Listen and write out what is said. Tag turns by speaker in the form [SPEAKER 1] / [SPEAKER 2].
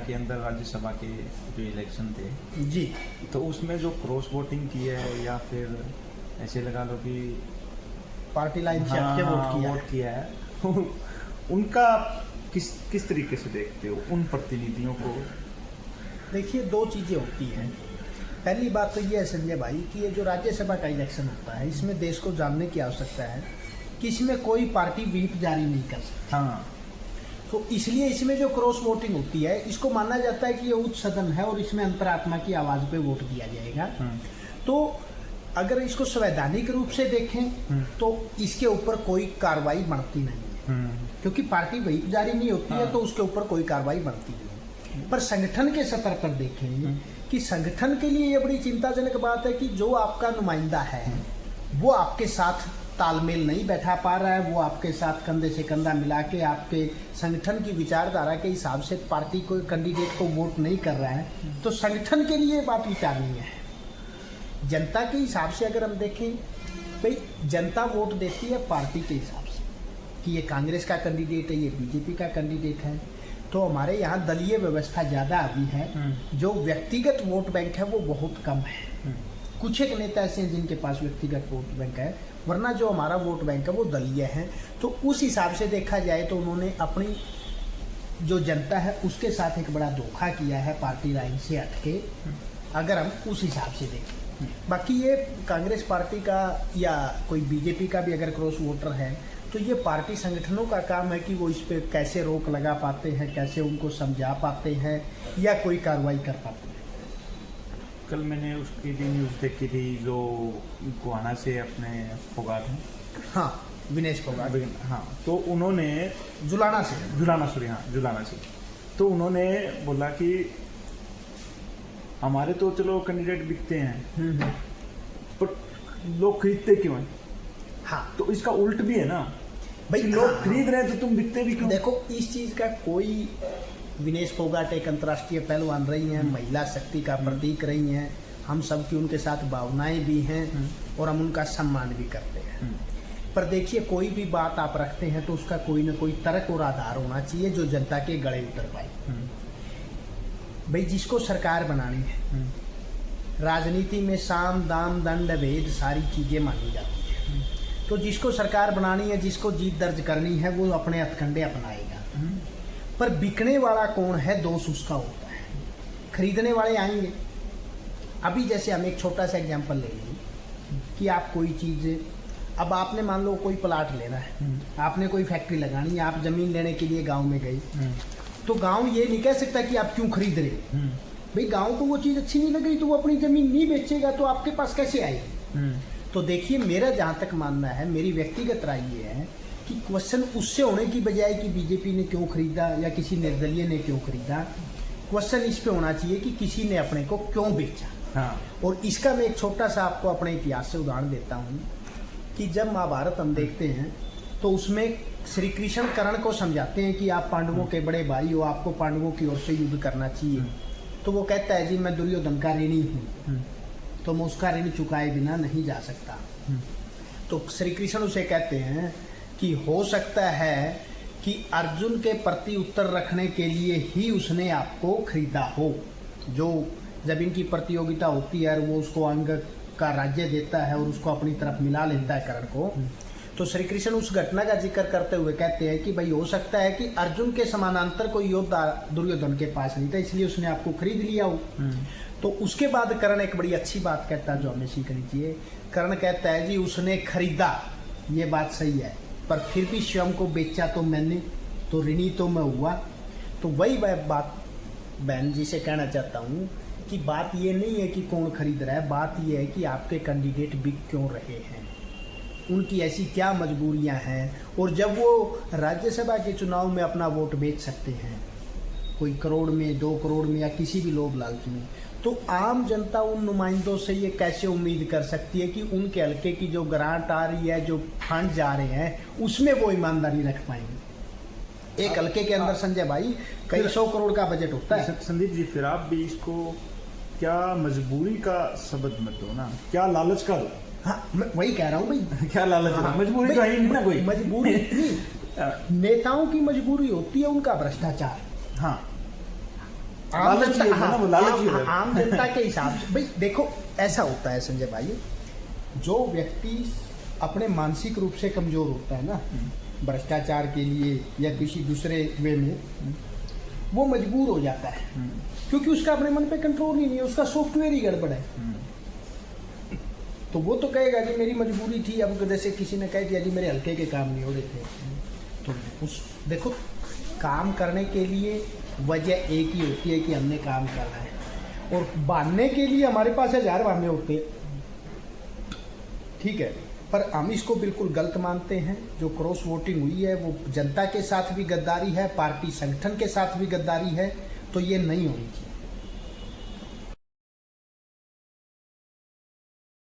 [SPEAKER 1] के अंदर राज्यसभा के जो इलेक्शन थे
[SPEAKER 2] जी,
[SPEAKER 1] तो उसमें जो क्रॉस वोटिंग की है या फिर ऐसे लगा लो कि
[SPEAKER 2] पार्टी लाइन से हट के वोट किया है।
[SPEAKER 1] है उनका किस तरीके से देखते हो उन प्रतिनिधियों को?
[SPEAKER 2] देखिए, दो चीज़ें होती हैं। पहली बात तो ये है संजय भाई कि ये जो राज्यसभा का इलेक्शन होता है, इसमें देश को जानने की आवश्यकता है कि इसमें कोई पार्टी व्हिप जारी नहीं कर सकती।
[SPEAKER 1] हाँ,
[SPEAKER 2] तो इसलिए इसमें जो क्रॉस वोटिंग होती है, इसको माना जाता है कि ये उच्च सदन है और इसमें अंतरात्मा की आवाज़ पे वोट दिया जाएगा। तो अगर इसको संवैधानिक रूप से देखें तो इसके ऊपर कोई कार्रवाई बनती नहीं है, क्योंकि पार्टी व्हिप जारी नहीं होती है, तो उसके ऊपर कोई कार्रवाई बनती नहीं है। पर संगठन के स्तर पर देखें कि संगठन के लिए ये बड़ी चिंताजनक बात है कि जो आपका नुमाइंदा है वो आपके साथ तालमेल नहीं बैठा पा रहा है, वो आपके साथ कंधे से कंधा मिला के आपके संगठन की विचारधारा के हिसाब से पार्टी को कैंडिडेट को वोट नहीं कर रहा है, तो संगठन के लिए बात विचारणीय है। जनता के हिसाब से अगर हम देखें, भाई जनता वोट देती है पार्टी के हिसाब से कि ये कांग्रेस का कैंडिडेट है, ये बीजेपी का कैंडिडेट है। तो हमारे यहाँ दलीय व्यवस्था ज़्यादा अभी है, जो व्यक्तिगत वोट बैंक है वो बहुत कम है। कुछ एक नेता ऐसे हैं जिनके पास व्यक्तिगत वोट बैंक है, वरना जो हमारा वोट बैंक है वो दलीय है। तो उस हिसाब से देखा जाए तो उन्होंने अपनी जो जनता है उसके साथ एक बड़ा धोखा किया है पार्टी लाइन से हटके, अगर हम उस हिसाब से देखें। बाकी ये कांग्रेस पार्टी का या कोई बीजेपी का भी अगर क्रॉस वोटर है तो ये पार्टी संगठनों का काम है कि वो इस पे कैसे रोक लगा पाते हैं, कैसे उनको समझा पाते हैं या कोई कार्रवाई कर पाते हैं।
[SPEAKER 1] कल मैंने उसकी भी न्यूज़ देखी थी जो गोहाना से अपने फोगाट हैं,
[SPEAKER 2] हाँ, विनेश फोगाट,
[SPEAKER 1] हाँ, तो उन्होंने
[SPEAKER 2] जुलाना से
[SPEAKER 1] तो उन्होंने बोला कि हमारे तो चलो कैंडिडेट बिकते हैं पर लोग खरीदते क्यों हैं?
[SPEAKER 2] हाँ,
[SPEAKER 1] तो इसका उल्ट भी है ना
[SPEAKER 2] भाई,
[SPEAKER 1] लोग
[SPEAKER 2] हाँ,
[SPEAKER 1] खरीद रहे हैं तो तुम बिकते भी क्यों?
[SPEAKER 2] देखो, इस चीज़ का कोई, विनेश फोगाट एक अंतर्राष्ट्रीय पहलवान रही हैं, महिला शक्ति का प्रतीक रही हैं, हम सब की उनके साथ भावनाएं भी हैं और हम उनका सम्मान भी करते हैं। पर देखिए, कोई भी बात आप रखते हैं तो उसका कोई ना कोई तर्क और आधार होना चाहिए जो जनता के गले उतर पाए। भाई, जिसको सरकार बनानी है, राजनीति में साम दाम दंड भेद सारी चीजें मानी जाती है, तो जिसको सरकार बनानी है, जिसको जीत दर्ज करनी है, वो अपने हथकंडे अपनाएगा। पर बिकने वाला कौन है, दोष उसका होता है। खरीदने वाले आएंगे। अभी जैसे हम एक छोटा सा एग्जांपल ले लें कि आप कोई चीज़, अब आपने मान लो कोई प्लाट लेना है, आपने कोई फैक्ट्री लगानी है, आप जमीन लेने के लिए गांव में गए, तो गांव ये नहीं कह सकता कि आप क्यों खरीद रहे हो। भाई, गांव को वो चीज़ अच्छी नहीं लग रही तो वो अपनी जमीन नहीं बेचेगा, तो आपके पास कैसे आएगी? तो देखिए, मेरा जहाँ तक मानना है, मेरी व्यक्तिगत राय ये है कि क्वेश्चन उससे होने की बजाय कि बीजेपी ने क्यों खरीदा या किसी निर्दलीय ने क्यों खरीदा, क्वेश्चन इस पे होना चाहिए कि किसी ने अपने को क्यों बेचा।
[SPEAKER 1] हाँ।
[SPEAKER 2] और इसका मैं एक छोटा सा आपको अपने इतिहास से उदाहरण देता हूँ कि जब महाभारत हम देखते हैं तो उसमें श्री कृष्ण कर्ण को समझाते हैं कि आप पांडवों के बड़े भाई हो, आपको पांडवों की ओर से युद्ध करना चाहिए। तो वो कहता है, जी मैं दुर्योधन का ऋणी हूँ, तो मैं उसका ऋण चुकाए बिना नहीं जा सकता। तो श्री कृष्ण उसे कहते हैं कि हो सकता है कि अर्जुन के प्रति उत्तर रखने के लिए ही उसने आपको खरीदा हो। जो जब इनकी प्रतियोगिता होती है वो उसको अंग का राज्य देता है और उसको अपनी तरफ मिला लेता है कर्ण को, तो श्री कृष्ण उस घटना का जिक्र करते हुए कहते हैं कि भाई हो सकता है कि अर्जुन के समानांतर कोई योद्धा दुर्योधन के पास नहीं था, इसलिए उसने आपको खरीद लिया हो। तो उसके बाद कर्ण एक बड़ी अच्छी बात कहता है जो हमें सीखनी चाहिए। कर्ण कहता है, जी उसने खरीदा, ये बात सही है, पर फिर भी स्वयं को बेचा तो मैंने, तो ऋणी तो मैं हुआ। तो वही बात बहन जी से कहना चाहता हूँ कि बात ये नहीं है कि कौन खरीद रहा है, बात ये है कि आपके कैंडिडेट बिक क्यों रहे हैं, उनकी ऐसी क्या मजबूरियां हैं। और जब वो राज्यसभा के चुनाव में अपना वोट बेच सकते हैं, कोई करोड़ में, 2 करोड़ में या किसी भी लोभ लालच में, तो आम जनता उन नुमाइंदों से ये कैसे उम्मीद कर सकती है कि उनके हल्के की जो ग्रांट आ रही है, जो फंड जा रहे हैं, उसमें वो ईमानदारी रख पाएंगे। एक हल्के के अंदर संजय भाई कई 100 करोड़ का बजट होता है।
[SPEAKER 1] संदीप जी, फिर आप भी इसको क्या मजबूरी का शब्द मत दो ना, क्या लालच का दो।
[SPEAKER 2] हाँ, मैं वही कह रहा हूँ भाई,
[SPEAKER 1] क्या लालच का, मजबूरी का ही नहीं ना कोई
[SPEAKER 2] मजबूरी नहीं, नेताओं की मजबूरी होती है उनका भ्रष्टाचार।
[SPEAKER 1] हाँ,
[SPEAKER 2] आम
[SPEAKER 1] लालची
[SPEAKER 2] जनता,
[SPEAKER 1] है ना, वो लालची है।
[SPEAKER 2] आम जनता के हिसाब से भाई देखो ऐसा होता है संजय भाई, जो व्यक्ति अपने मानसिक रूप से कमजोर होता है ना, भ्रष्टाचार के लिए या किसी दूसरे वे में, वो मजबूर हो जाता है क्योंकि उसका अपने मन पे कंट्रोल ही नहीं है, उसका सॉफ्टवेयर ही गड़बड़ है। तो वो तो कहेगा जी मेरी मजबूरी थी, अब जैसे किसी ने कह दिया जी मेरे हल्के के काम नहीं हो रहे थे, तो उस देखो काम करने के लिए वजह एक ही होती है कि हमने काम करना है, और बांधने के लिए हमारे पास 1000 बहाने होते हैं, ठीक है, पर हम इसको बिल्कुल गलत मानते हैं। जो क्रॉस वोटिंग हुई है वो जनता के साथ भी गद्दारी है, पार्टी संगठन के साथ भी गद्दारी है, तो ये नहीं होनी चाहिए।